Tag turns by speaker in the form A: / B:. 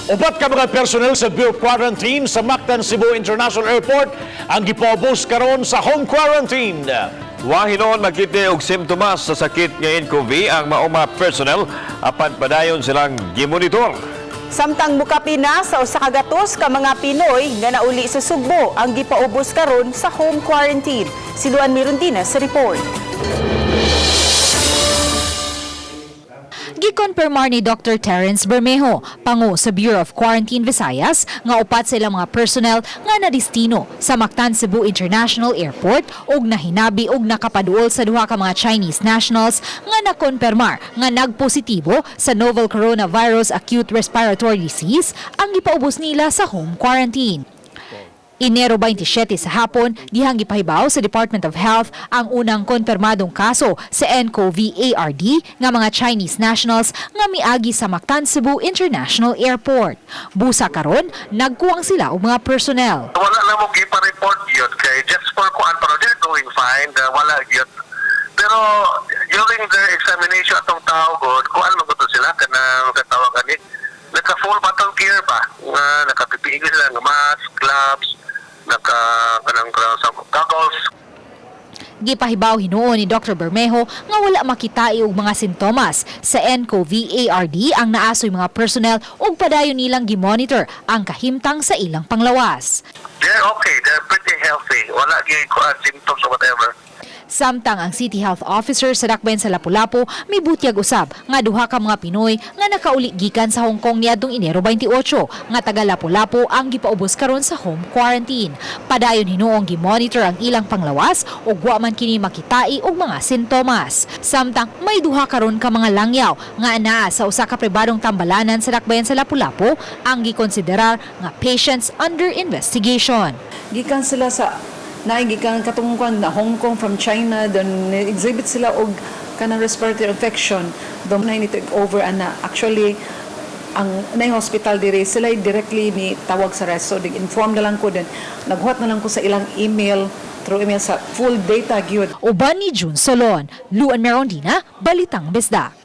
A: Upat ka mga personnel sa Bureau of Quarantine sa Mactan Cebu International Airport ang gipaubos karon sa home quarantine.
B: Wa hinuon makita og simptomas sa sakit nga ncov ang mauma personnel apan padayon silang gimonitor.
C: Samtang mukapi na sa usa ka gatos ka mga Pinoy nga nauli sa Sugbo ang gipaubos karon sa home quarantine. Si Luan Mirundina sa report.
D: Gikonfirmar ni Dr. Terence Bermejo, pangu sa Bureau of Quarantine Visayas, nga upat sila mga personnel nga nadistino sa Mactan Cebu International Airport ug nahinabi og nakapaduol sa duha ka mga Chinese nationals nga nakonfirmar nga nagpositibo sa novel coronavirus acute respiratory disease ang gipaubos nila sa home quarantine. Enero 27 sa hapon, dihang gipahibaw sa Department of Health ang unang konfirmadong kaso sa ncov ARD nga mga Chinese nationals nga miagi sa Mactan Cebu International Airport. Busa karon, nagkuwang sila og mga personnel.
E: Wala na mo gipa-report yun kay just for kuan pero they're doing fine, wala yun. Pero during the examination atong tao god, kuan mo to sila kana katawag ani naka-full battle gear ba nga naka-PPE sila nga mask, gloves, naka-kanang sa goggles.
D: Gipahibaw hinuon ni Dr. Bermejo nga wala makitai og mga sintomas sa ncov ARD ang naasoy mga personnel ug padayon nilang gimonitor ang kahimtang sa ilang panglawas.
E: They're okay, they're pretty healthy. Wala gyud symptoms or whatever.
D: Samtang ang City Health Officer sa Dakbayan sa Lapu-Lapu may butyag usab nga duha ka mga Pinoy nga nakauli gikan sa Hong Kong niadtong Enero 28 nga taga Lapu-Lapu ang gipaubos karon sa home quarantine. Padayon hinuong gimonitor ang ilang panglawas ug wa man kini makitai og mga sintomas. Samtang may duha karon ka mga langyaw nga anaa sa usa ka pribadong tambalanan sa Dakbayan sa Lapu-Lapu ang gikonsiderar nga patients under investigation.
F: Gikan sila sa gikan katungkuan na Hong Kong from China, then exhibit sila og kanang respiratory infection. Doon na ini take over ana. Actually, ang na hospital dire sila directly ni tawag sa reso. Inform na lang ko din. Naghuat na lang ko sa ilang email, through email sa full data gyud.
D: Uban ni June Solon, Luan Mirundina, Balitang Bisdak.